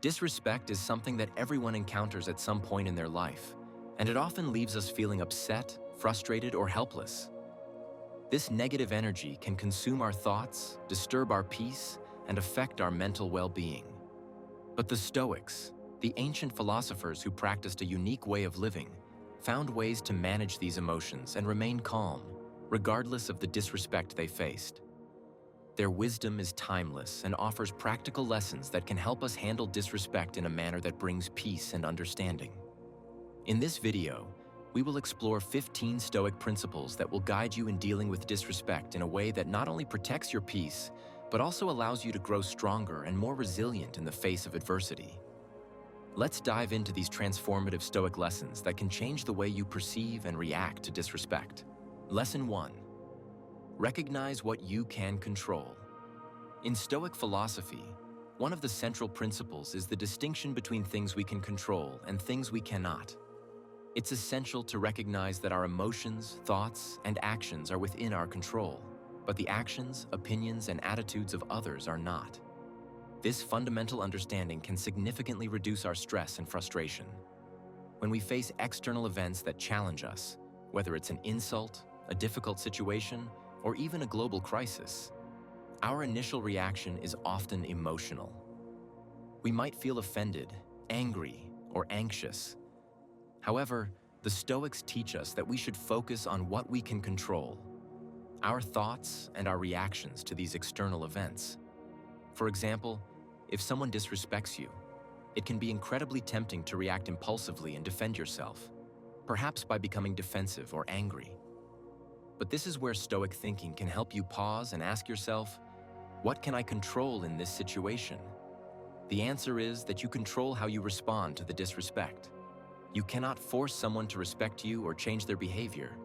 Disrespect is something that everyone encounters at some point in their life, and it often leaves us feeling upset, frustrated, or helpless. This negative energy can consume our thoughts, disturb our peace, and affect our mental well-being. But the Stoics, the ancient philosophers who practiced a unique way of living, found ways to manage these emotions and remain calm, regardless of the disrespect they faced. Their wisdom is timeless and offers practical lessons that can help us handle disrespect in a manner that brings peace and understanding. In this video, we will explore 15 Stoic principles that will guide you in dealing with disrespect in a way that not only protects your peace, but also allows you to grow stronger and more resilient in the face of adversity. Let's dive into these transformative Stoic lessons that can change the way you perceive and react to disrespect. Lesson 1. Recognize what you can control. In Stoic philosophy, one of the central principles is the distinction between things we can control and things we cannot. It's essential to recognize that our emotions, thoughts, and actions are within our control, but the actions, opinions, and attitudes of others are not. This fundamental understanding can significantly reduce our stress and frustration. When we face external events that challenge us, whether it's an insult, a difficult situation, or even a global crisis, our initial reaction is often emotional. We might feel offended, angry, or anxious. However, the Stoics teach us that we should focus on what we can control, our thoughts and our reactions to these external events. For example, if someone disrespects you, it can be incredibly tempting to react impulsively and defend yourself, perhaps by becoming defensive or angry. But this is where Stoic thinking can help you pause and ask yourself, what can I control in this situation? The answer is that you control how you respond to the disrespect. You cannot force someone to respect you or change their behavior,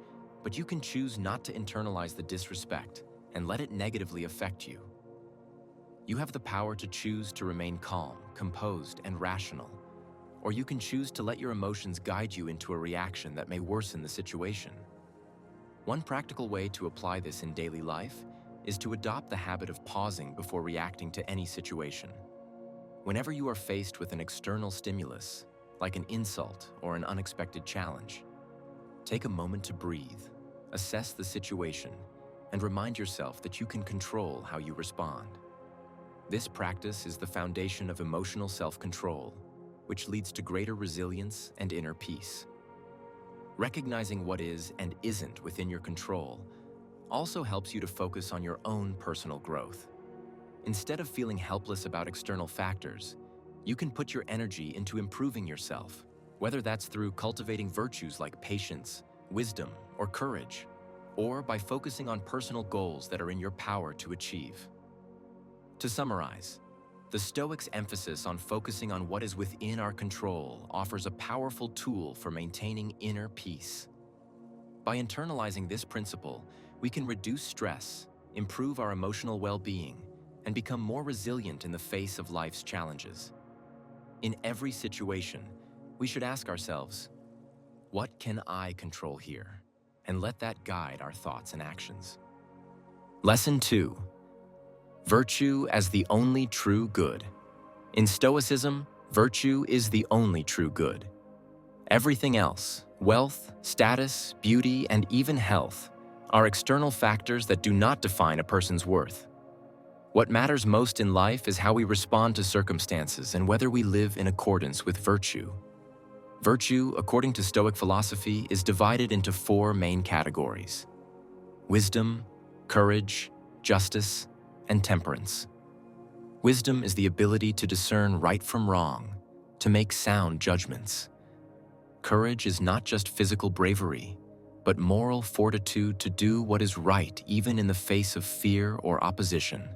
but you can choose not to internalize the disrespect and let it negatively affect you. You have the power to choose to remain calm, composed, and rational, or you can choose to let your emotions guide you into a reaction that may worsen the situation. One practical way to apply this in daily life is to adopt the habit of pausing before reacting to any situation. Whenever you are faced with an external stimulus, like an insult or an unexpected challenge, take a moment to breathe, assess the situation, and remind yourself that you can control how you respond. This practice is the foundation of emotional self-control, which leads to greater resilience and inner peace. Recognizing what is and isn't within your control also helps you to focus on your own personal growth. Instead of feeling helpless about external factors, you can put your energy into improving yourself, whether that's through cultivating virtues like patience, wisdom, or courage, or by focusing on personal goals that are in your power to achieve. To summarize, the Stoics' emphasis on focusing on what is within our control offers a powerful tool for maintaining inner peace. By internalizing this principle, we can reduce stress, improve our emotional well-being, and become more resilient in the face of life's challenges. In every situation, we should ask ourselves, what can I control here? And let that guide our thoughts and actions. Lesson 2. Virtue as the only true good. In Stoicism, virtue is the only true good. Everything else, wealth, status, beauty, and even health, are external factors that do not define a person's worth. What matters most in life is how we respond to circumstances and whether we live in accordance with virtue. Virtue, according to Stoic philosophy, is divided into 4 main categories: wisdom, courage, justice, and temperance. Wisdom is the ability to discern right from wrong, to make sound judgments. Courage is not just physical bravery, but moral fortitude to do what is right even in the face of fear or opposition.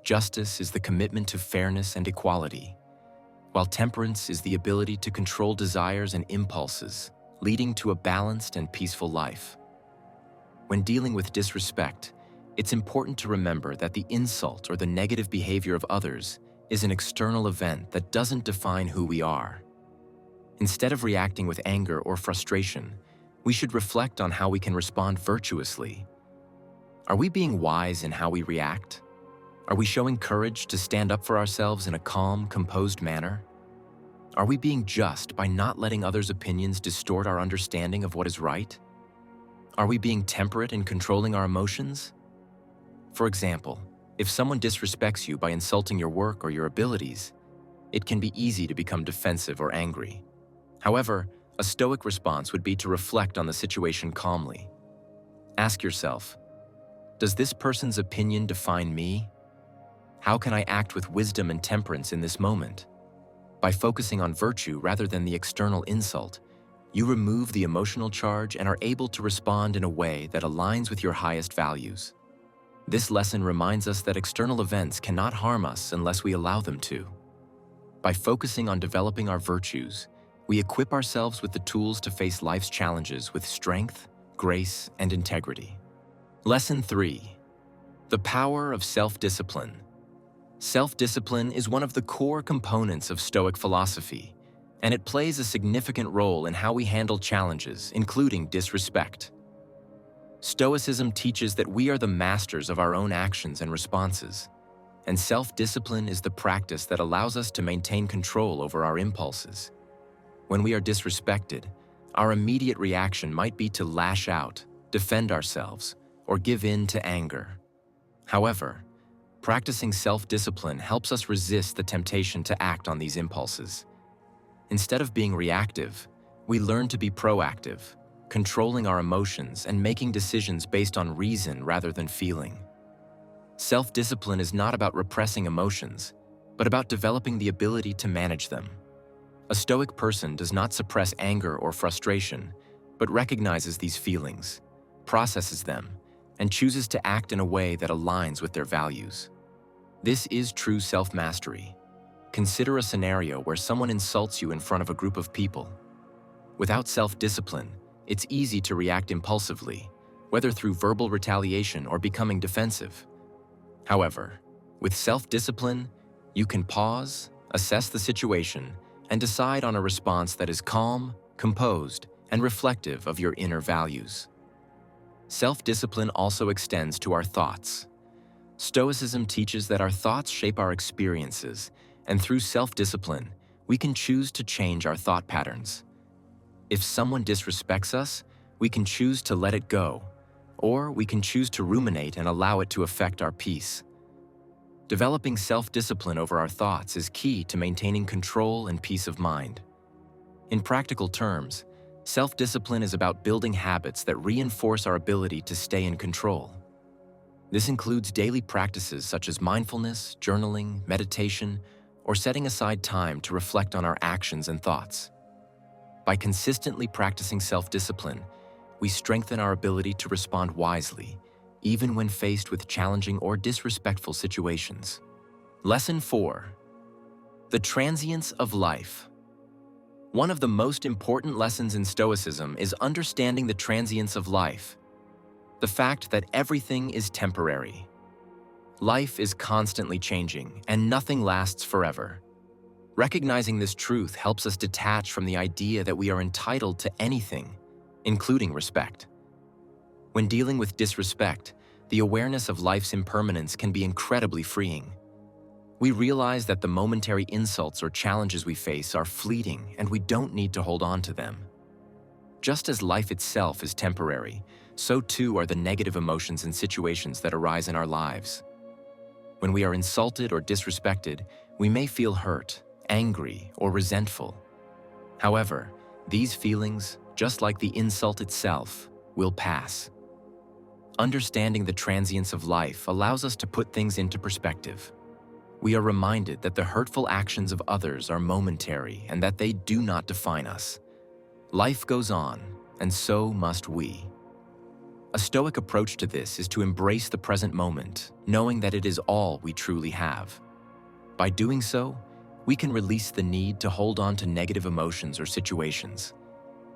Justice is the commitment to fairness and equality, while temperance is the ability to control desires and impulses, leading to a balanced and peaceful life. When dealing with disrespect, it's important to remember that the insult or the negative behavior of others is an external event that doesn't define who we are. Instead of reacting with anger or frustration, we should reflect on how we can respond virtuously. Are we being wise in how we react? Are we showing courage to stand up for ourselves in a calm, composed manner? Are we being just by not letting others' opinions distort our understanding of what is right? Are we being temperate in controlling our emotions? For example, if someone disrespects you by insulting your work or your abilities, it can be easy to become defensive or angry. However, a Stoic response would be to reflect on the situation calmly. Ask yourself, does this person's opinion define me? How can I act with wisdom and temperance in this moment? By focusing on virtue rather than the external insult, you remove the emotional charge and are able to respond in a way that aligns with your highest values. This lesson reminds us that external events cannot harm us unless we allow them to. By focusing on developing our virtues, we equip ourselves with the tools to face life's challenges with strength, grace, and integrity. Lesson 3. The power of self-discipline. Self-discipline is one of the core components of Stoic philosophy, and it plays a significant role in how we handle challenges, including disrespect. Stoicism teaches that we are the masters of our own actions and responses, and self-discipline is the practice that allows us to maintain control over our impulses. When we are disrespected, our immediate reaction might be to lash out, defend ourselves, or give in to anger. However, practicing self-discipline helps us resist the temptation to act on these impulses. Instead of being reactive, we learn to be proactive, controlling our emotions and making decisions based on reason rather than feeling. Self-discipline is not about repressing emotions, but about developing the ability to manage them. A Stoic person does not suppress anger or frustration, but recognizes these feelings, processes them, and chooses to act in a way that aligns with their values. This is true self-mastery. Consider a scenario where someone insults you in front of a group of people. Without self-discipline, it's easy to react impulsively, whether through verbal retaliation or becoming defensive. However, with self-discipline, you can pause, assess the situation, and decide on a response that is calm, composed, and reflective of your inner values. Self-discipline also extends to our thoughts. Stoicism teaches that our thoughts shape our experiences, and through self-discipline, we can choose to change our thought patterns. If someone disrespects us, we can choose to let it go, or we can choose to ruminate and allow it to affect our peace. Developing self-discipline over our thoughts is key to maintaining control and peace of mind. In practical terms, self-discipline is about building habits that reinforce our ability to stay in control. This includes daily practices such as mindfulness, journaling, meditation, or setting aside time to reflect on our actions and thoughts. By consistently practicing self-discipline, we strengthen our ability to respond wisely, even when faced with challenging or disrespectful situations. Lesson 4. The transience of life. One of the most important lessons in Stoicism is understanding the transience of life, the fact that everything is temporary. Life is constantly changing, and nothing lasts forever. Recognizing this truth helps us detach from the idea that we are entitled to anything, including respect. When dealing with disrespect, the awareness of life's impermanence can be incredibly freeing. We realize that the momentary insults or challenges we face are fleeting and we don't need to hold on to them. Just as life itself is temporary, so too are the negative emotions and situations that arise in our lives. When we are insulted or disrespected, we may feel hurt, angry, or resentful. However, these feelings, just like the insult itself, will pass. Understanding the transience of life allows us to put things into perspective. We are reminded that the hurtful actions of others are momentary and that they do not define us. Life goes on, and so must we. A Stoic approach to this is to embrace the present moment, knowing that it is all we truly have. By doing so, we can release the need to hold on to negative emotions or situations.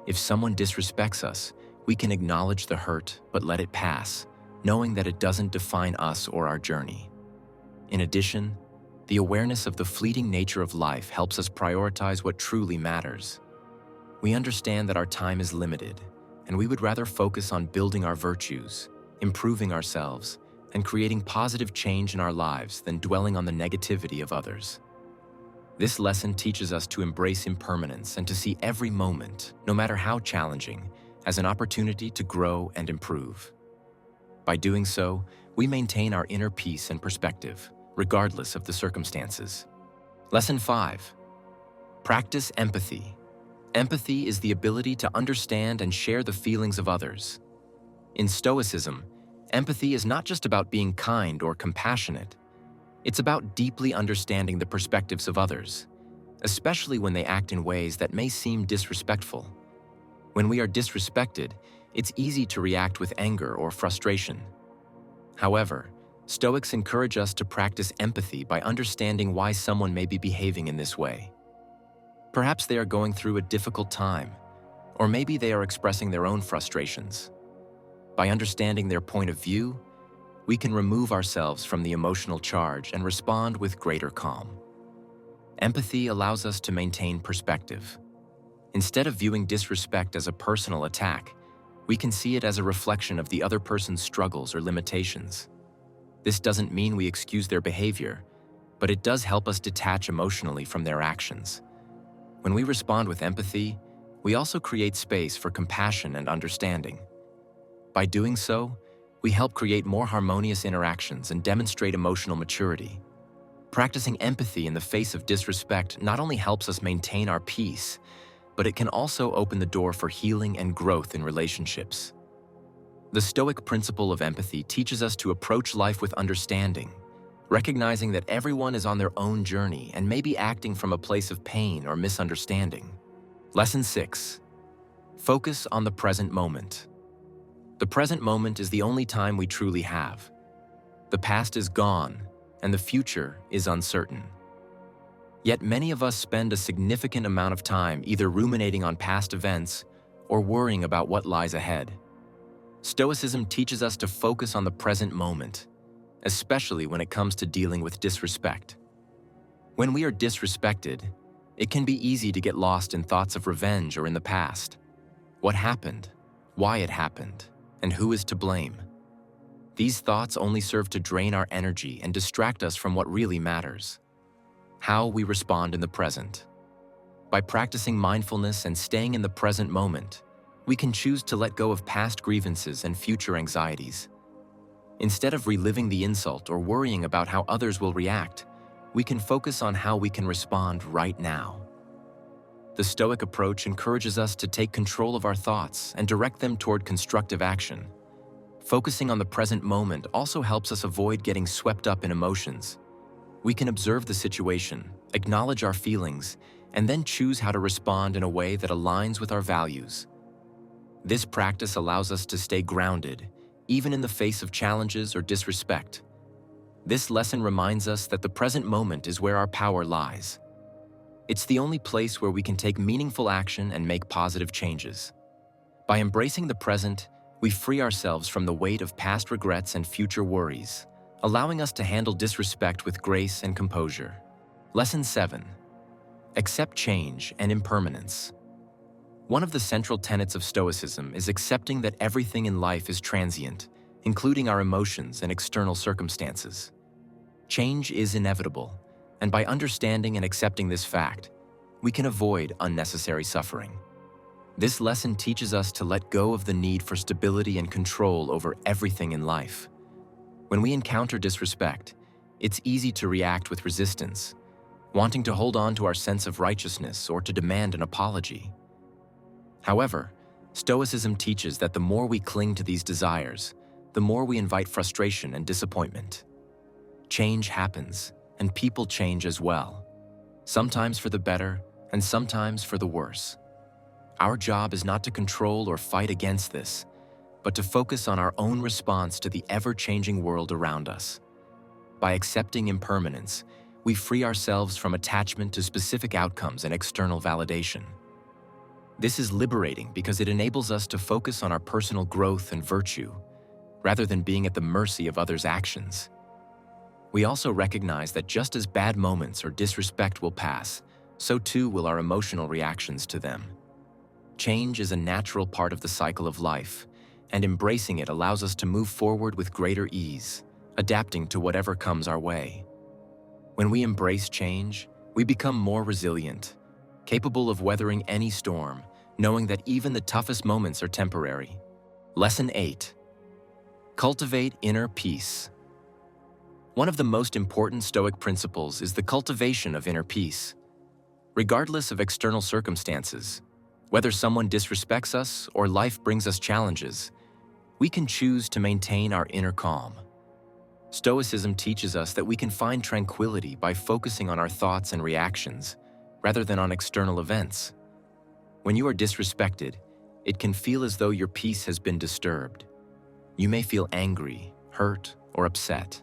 If someone disrespects us, we can acknowledge the hurt but let it pass, knowing that it doesn't define us or our journey. In addition, the awareness of the fleeting nature of life helps us prioritize what truly matters. We understand that our time is limited, and we would rather focus on building our virtues, improving ourselves, and creating positive change in our lives than dwelling on the negativity of others. This lesson teaches us to embrace impermanence and to see every moment, no matter how challenging, as an opportunity to grow and improve. By doing so, we maintain our inner peace and perspective, regardless of the circumstances. Lesson 5. Practice empathy. Empathy is the ability to understand and share the feelings of others. In Stoicism, empathy is not just about being kind or compassionate. It's about deeply understanding the perspectives of others, especially when they act in ways that may seem disrespectful. When we are disrespected, it's easy to react with anger or frustration. However, Stoics encourage us to practice empathy by understanding why someone may be behaving in this way. Perhaps they are going through a difficult time, or maybe they are expressing their own frustrations. By understanding their point of view, we can remove ourselves from the emotional charge and respond with greater calm. Empathy allows us to maintain perspective. Instead of viewing disrespect as a personal attack, we can see it as a reflection of the other person's struggles or limitations. This doesn't mean we excuse their behavior, but it does help us detach emotionally from their actions. When we respond with empathy, we also create space for compassion and understanding. By doing so, we help create more harmonious interactions and demonstrate emotional maturity. Practicing empathy in the face of disrespect not only helps us maintain our peace, but it can also open the door for healing and growth in relationships. The Stoic principle of empathy teaches us to approach life with understanding, recognizing that everyone is on their own journey and may be acting from a place of pain or misunderstanding. Lesson 6. Focus on the present moment. The present moment is the only time we truly have. The past is gone, and the future is uncertain. Yet many of us spend a significant amount of time either ruminating on past events or worrying about what lies ahead. Stoicism teaches us to focus on the present moment, especially when it comes to dealing with disrespect. When we are disrespected, it can be easy to get lost in thoughts of revenge or in the past. What happened? Why it happened? And who is to blame? These thoughts only serve to drain our energy and distract us from what really matters: how we respond in the present. By practicing mindfulness and staying in the present moment, we can choose to let go of past grievances and future anxieties. Instead of reliving the insult or worrying about how others will react, we can focus on how we can respond right now. The Stoic approach encourages us to take control of our thoughts and direct them toward constructive action. Focusing on the present moment also helps us avoid getting swept up in emotions. We can observe the situation, acknowledge our feelings, and then choose how to respond in a way that aligns with our values. This practice allows us to stay grounded, even in the face of challenges or disrespect. This lesson reminds us that the present moment is where our power lies. It's the only place where we can take meaningful action and make positive changes. By embracing the present, we free ourselves from the weight of past regrets and future worries, allowing us to handle disrespect with grace and composure. Lesson 7. Accept change and impermanence. One of the central tenets of Stoicism is accepting that everything in life is transient, including our emotions and external circumstances. Change is inevitable, and by understanding and accepting this fact, we can avoid unnecessary suffering. This lesson teaches us to let go of the need for stability and control over everything in life. When we encounter disrespect, it's easy to react with resistance, wanting to hold on to our sense of righteousness or to demand an apology. However, Stoicism teaches that the more we cling to these desires, the more we invite frustration and disappointment. Change happens, and people change as well, sometimes for the better and sometimes for the worse. Our job is not to control or fight against this, but to focus on our own response to the ever-changing world around us. By accepting impermanence, we free ourselves from attachment to specific outcomes and external validation. This is liberating because it enables us to focus on our personal growth and virtue, rather than being at the mercy of others' actions. We also recognize that just as bad moments or disrespect will pass, so too will our emotional reactions to them. Change is a natural part of the cycle of life, and embracing it allows us to move forward with greater ease, adapting to whatever comes our way. When we embrace change, we become more resilient, capable of weathering any storm, knowing that even the toughest moments are temporary. Lesson 8. Cultivate inner peace. One of the most important Stoic principles is the cultivation of inner peace. Regardless of external circumstances, whether someone disrespects us or life brings us challenges, we can choose to maintain our inner calm. Stoicism teaches us that we can find tranquility by focusing on our thoughts and reactions, rather than on external events. When you are disrespected, it can feel as though your peace has been disturbed. You may feel angry, hurt, or upset.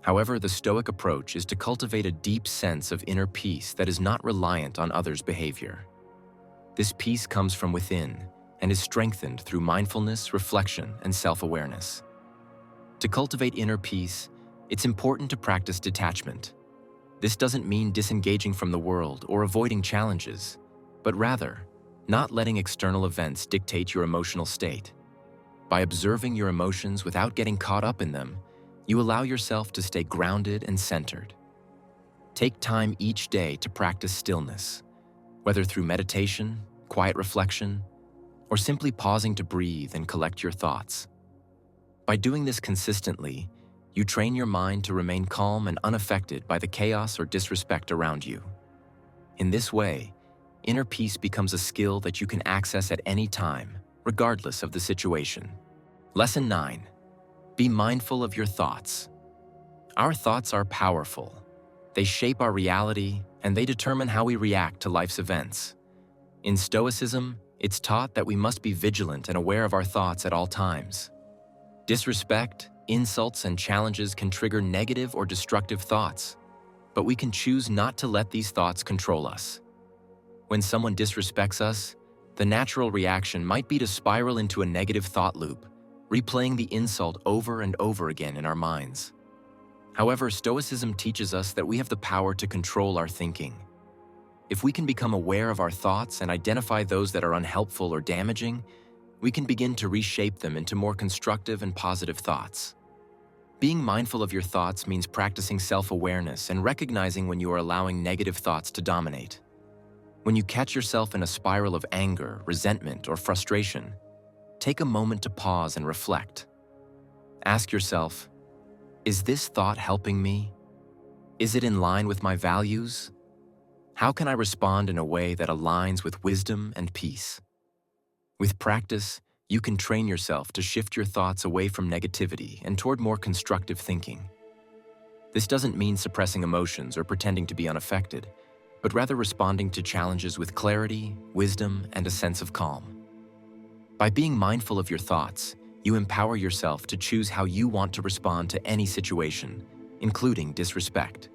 However, the Stoic approach is to cultivate a deep sense of inner peace that is not reliant on others' behavior. This peace comes from within and is strengthened through mindfulness, reflection, and self-awareness. To cultivate inner peace, it's important to practice detachment. This doesn't mean disengaging from the world or avoiding challenges, but rather, not letting external events dictate your emotional state. By observing your emotions without getting caught up in them, you allow yourself to stay grounded and centered. Take time each day to practice stillness, whether through meditation, quiet reflection, or simply pausing to breathe and collect your thoughts. By doing this consistently, you train your mind to remain calm and unaffected by the chaos or disrespect around you. In this way, inner peace becomes a skill that you can access at any time, regardless of the situation. Lesson 9. Be mindful of your thoughts. Our thoughts are powerful. They shape our reality, and they determine how we react to life's events. In Stoicism, it's taught that we must be vigilant and aware of our thoughts at all times. Disrespect, insults, and challenges can trigger negative or destructive thoughts, but we can choose not to let these thoughts control us. When someone disrespects us, the natural reaction might be to spiral into a negative thought loop, replaying the insult over and over again in our minds. However, Stoicism teaches us that we have the power to control our thinking. If we can become aware of our thoughts and identify those that are unhelpful or damaging, we can begin to reshape them into more constructive and positive thoughts. Being mindful of your thoughts means practicing self-awareness and recognizing when you are allowing negative thoughts to dominate. When you catch yourself in a spiral of anger, resentment, or frustration, take a moment to pause and reflect. Ask yourself, is this thought helping me? Is it in line with my values? How can I respond in a way that aligns with wisdom and peace? With practice, you can train yourself to shift your thoughts away from negativity and toward more constructive thinking. This doesn't mean suppressing emotions or pretending to be unaffected, but rather responding to challenges with clarity, wisdom, and a sense of calm. By being mindful of your thoughts, you empower yourself to choose how you want to respond to any situation, including disrespect.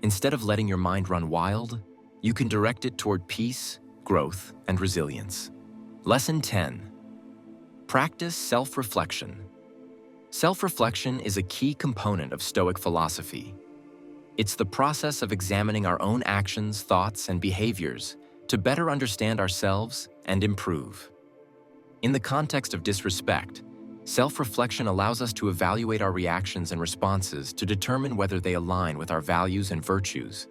Instead of letting your mind run wild, you can direct it toward peace, growth, and resilience. Lesson 10. Practice self-reflection. Self-reflection is a key component of Stoic philosophy. It's the process of examining our own actions, thoughts, and behaviors to better understand ourselves and improve. In the context of disrespect, self-reflection allows us to evaluate our reactions and responses to determine whether they align with our values and virtues.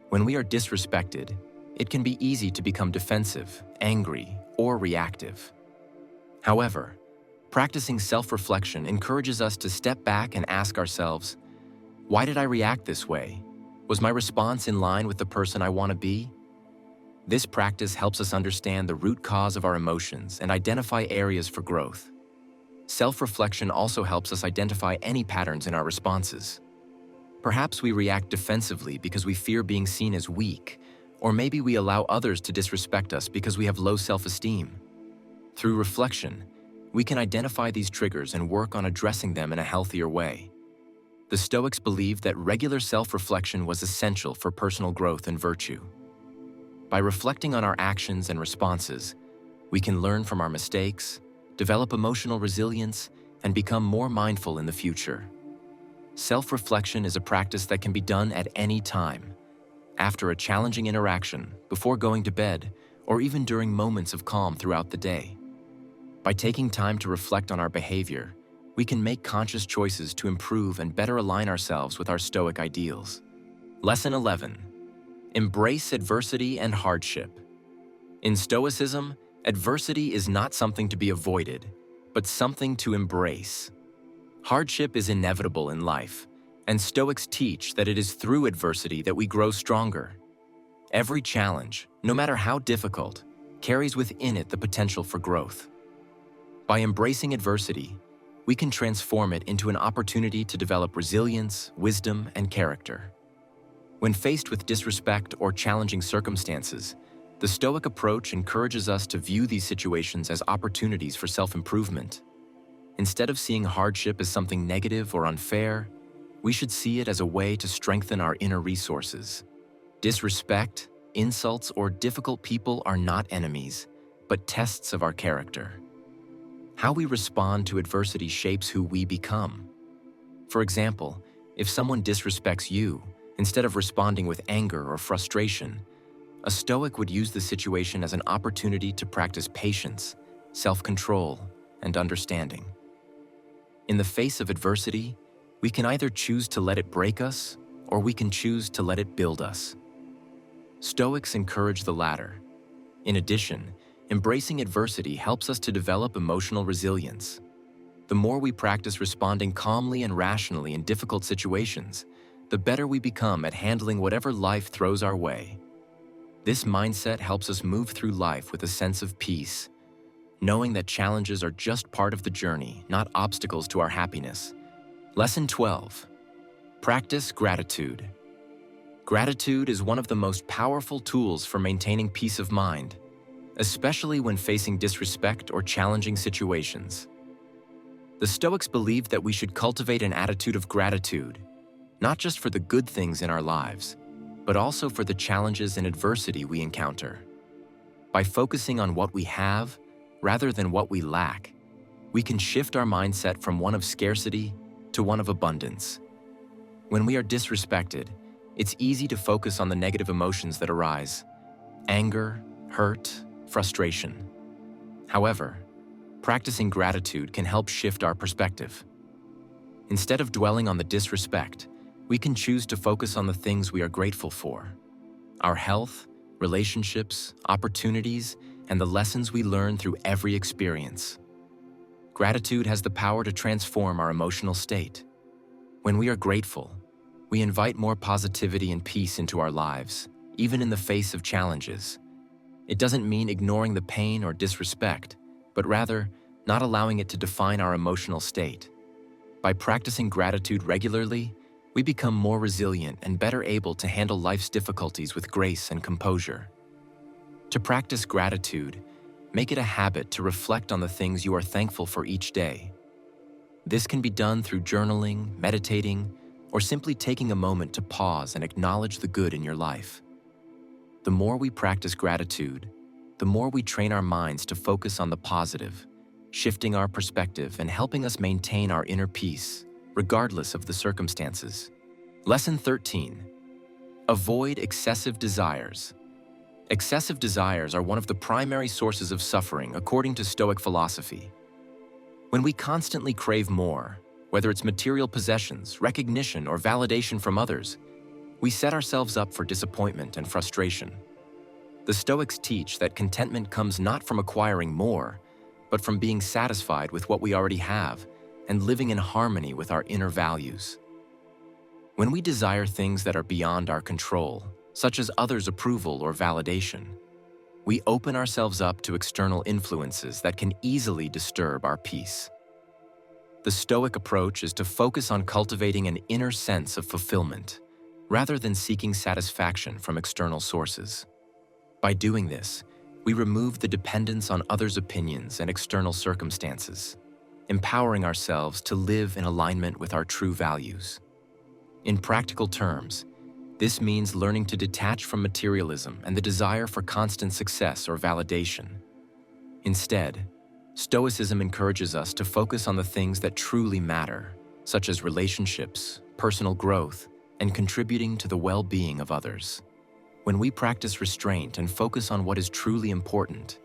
When we are disrespected, it can be easy to become defensive, angry, or reactive. However, practicing self-reflection encourages us to step back and ask ourselves, why did I react this way? Was my response in line with the person I want to be? This practice helps us understand the root cause of our emotions and identify areas for growth. Self-reflection also helps us identify any patterns in our responses. Perhaps we react defensively because we fear being seen as weak, or maybe we allow others to disrespect us because we have low self-esteem. Through reflection, we can identify these triggers and work on addressing them in a healthier way. The Stoics believed that regular self-reflection was essential for personal growth and virtue. By reflecting on our actions and responses, we can learn from our mistakes, develop emotional resilience, and become more mindful in the future. Self-reflection is a practice that can be done at any time, after a challenging interaction, before going to bed, or even during moments of calm throughout the day. By taking time to reflect on our behavior, we can make conscious choices to improve and better align ourselves with our Stoic ideals. Lesson 11. Embrace adversity and hardship. In Stoicism, adversity is not something to be avoided, but something to embrace. Hardship is inevitable in life, and Stoics teach that it is through adversity that we grow stronger. Every challenge, no matter how difficult, carries within it the potential for growth. By embracing adversity, we can transform it into an opportunity to develop resilience, wisdom, and character. When faced with disrespect or challenging circumstances, the Stoic approach encourages us to view these situations as opportunities for self-improvement. Instead of seeing hardship as something negative or unfair, we should see it as a way to strengthen our inner resources. Disrespect, insults, or difficult people are not enemies, but tests of our character. How we respond to adversity shapes who we become. For example, if someone disrespects you, instead of responding with anger or frustration, a Stoic would use the situation as an opportunity to practice patience, self-control, and understanding. In the face of adversity, we can either choose to let it break us, or we can choose to let it build us. Stoics encourage the latter. In addition, embracing adversity helps us to develop emotional resilience. The more we practice responding calmly and rationally in difficult situations, the better we become at handling whatever life throws our way. This mindset helps us move through life with a sense of peace, knowing that challenges are just part of the journey, not obstacles to our happiness. Lesson 12. Practice gratitude. Gratitude is one of the most powerful tools for maintaining peace of mind, especially when facing disrespect or challenging situations. The Stoics believed that we should cultivate an attitude of gratitude, not just for the good things in our lives, but also for the challenges and adversity we encounter. By focusing on what we have, rather than what we lack, we can shift our mindset from one of scarcity to one of abundance. When we are disrespected, it's easy to focus on the negative emotions that arise: anger, hurt, frustration. However, practicing gratitude can help shift our perspective. Instead of dwelling on the disrespect, we can choose to focus on the things we are grateful for: our health, relationships, opportunities, and the lessons we learn through every experience. Gratitude has the power to transform our emotional state. When we are grateful, we invite more positivity and peace into our lives, even in the face of challenges. It doesn't mean ignoring the pain or disrespect, but rather not allowing it to define our emotional state. By practicing gratitude regularly, we become more resilient and better able to handle life's difficulties with grace and composure. To practice gratitude, make it a habit to reflect on the things you are thankful for each day. This can be done through journaling, meditating, or simply taking a moment to pause and acknowledge the good in your life. The more we practice gratitude, the more we train our minds to focus on the positive, shifting our perspective and helping us maintain our inner peace, regardless of the circumstances. Lesson 13. Avoid excessive desires. Excessive desires are one of the primary sources of suffering according to Stoic philosophy. When we constantly crave more, whether it's material possessions, recognition, or validation from others, we set ourselves up for disappointment and frustration. The Stoics teach that contentment comes not from acquiring more, but from being satisfied with what we already have and living in harmony with our inner values. When we desire things that are beyond our control, such as others' approval or validation, we open ourselves up to external influences that can easily disturb our peace. The Stoic approach is to focus on cultivating an inner sense of fulfillment, rather than seeking satisfaction from external sources. By doing this, we remove the dependence on others' opinions and external circumstances, empowering ourselves to live in alignment with our true values. In practical terms, this means learning to detach from materialism and the desire for constant success or validation. Instead, Stoicism encourages us to focus on the things that truly matter, such as relationships, personal growth, and contributing to the well-being of others. When we practice restraint and focus on what is truly important,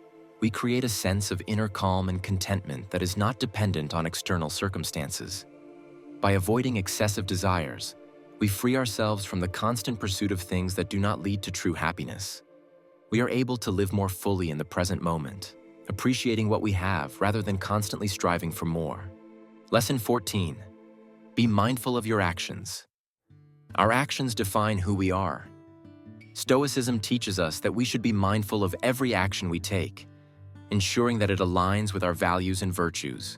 we create a sense of inner calm and contentment that is not dependent on external circumstances. By avoiding excessive desires, we free ourselves from the constant pursuit of things that do not lead to true happiness. We are able to live more fully in the present moment, appreciating what we have rather than constantly striving for more. Lesson 14. Be mindful of your actions. Our actions define who we are. Stoicism teaches us that we should be mindful of every action we take, ensuring that it aligns with our values and virtues.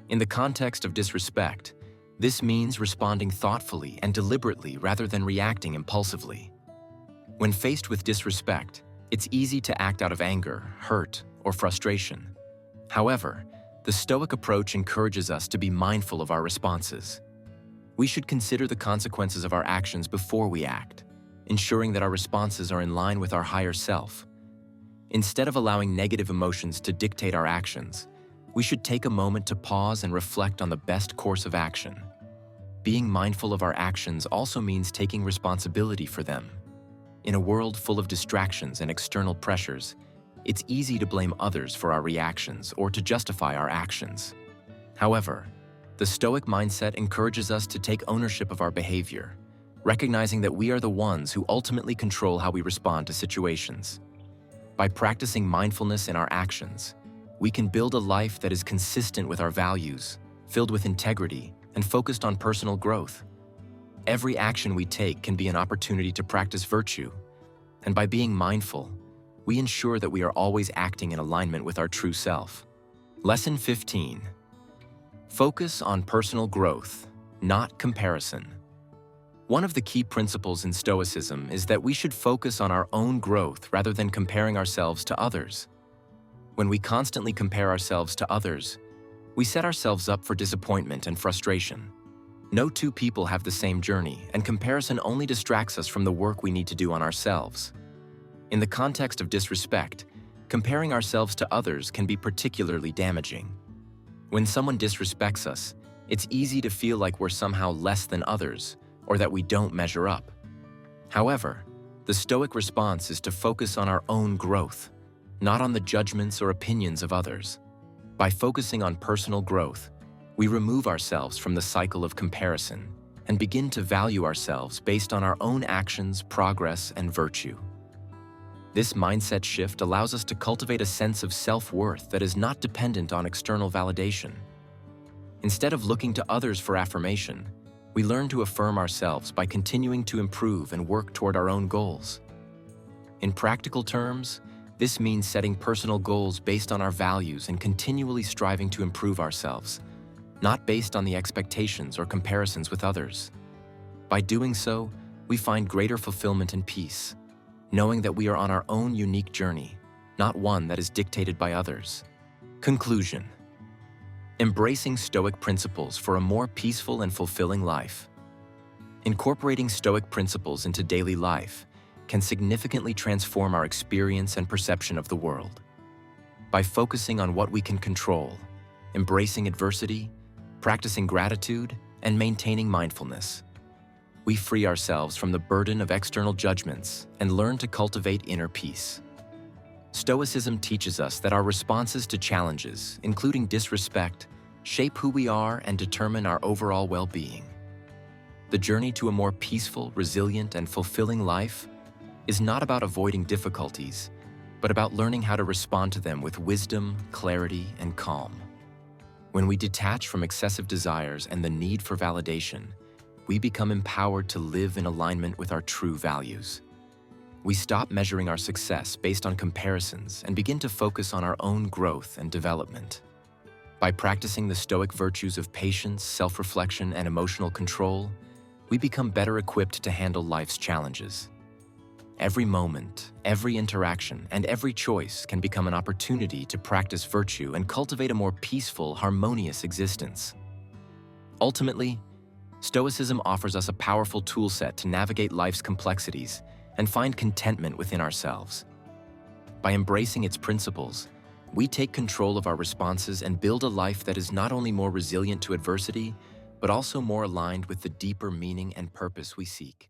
In the context of disrespect, this means responding thoughtfully and deliberately rather than reacting impulsively. When faced with disrespect, it's easy to act out of anger, hurt, or frustration. However, the Stoic approach encourages us to be mindful of our responses. We should consider the consequences of our actions before we act, ensuring that our responses are in line with our higher self. Instead of allowing negative emotions to dictate our actions, we should take a moment to pause and reflect on the best course of action. Being mindful of our actions also means taking responsibility for them. In a world full of distractions and external pressures, it's easy to blame others for our reactions or to justify our actions. However, the Stoic mindset encourages us to take ownership of our behavior, recognizing that we are the ones who ultimately control how we respond to situations. By practicing mindfulness in our actions, we can build a life that is consistent with our values, filled with integrity, and focused on personal growth. Every action we take can be an opportunity to practice virtue, and by being mindful, we ensure that we are always acting in alignment with our true self. Lesson 15. Focus on personal growth, not comparison. One of the key principles in Stoicism is that we should focus on our own growth rather than comparing ourselves to others. When we constantly compare ourselves to others, we set ourselves up for disappointment and frustration. No two people have the same journey, and comparison only distracts us from the work we need to do on ourselves. In the context of disrespect, comparing ourselves to others can be particularly damaging. When someone disrespects us, it's easy to feel like we're somehow less than others, or that we don't measure up. However, the Stoic response is to focus on our own growth, not on the judgments or opinions of others. By focusing on personal growth, we remove ourselves from the cycle of comparison and begin to value ourselves based on our own actions, progress, and virtue. This mindset shift allows us to cultivate a sense of self-worth that is not dependent on external validation. Instead of looking to others for affirmation, we learn to affirm ourselves by continuing to improve and work toward our own goals. In practical terms, this means setting personal goals based on our values and continually striving to improve ourselves, not based on the expectations or comparisons with others. By doing so, we find greater fulfillment and peace, knowing that we are on our own unique journey, not one that is dictated by others. Conclusion. Embracing Stoic principles for a more peaceful and fulfilling life. Incorporating Stoic principles into daily life can significantly transform our experience and perception of the world. By focusing on what we can control, embracing adversity, practicing gratitude, and maintaining mindfulness, we free ourselves from the burden of external judgments and learn to cultivate inner peace. Stoicism teaches us that our responses to challenges, including disrespect, shape who we are and determine our overall well-being. The journey to a more peaceful, resilient, and fulfilling life is not about avoiding difficulties, but about learning how to respond to them with wisdom, clarity, and calm. When we detach from excessive desires and the need for validation, we become empowered to live in alignment with our true values. We stop measuring our success based on comparisons and begin to focus on our own growth and development. By practicing the Stoic virtues of patience, self-reflection, and emotional control, we become better equipped to handle life's challenges. Every moment, every interaction, and every choice can become an opportunity to practice virtue and cultivate a more peaceful, harmonious existence. Ultimately, Stoicism offers us a powerful toolset to navigate life's complexities and find contentment within ourselves. By embracing its principles, we take control of our responses and build a life that is not only more resilient to adversity, but also more aligned with the deeper meaning and purpose we seek.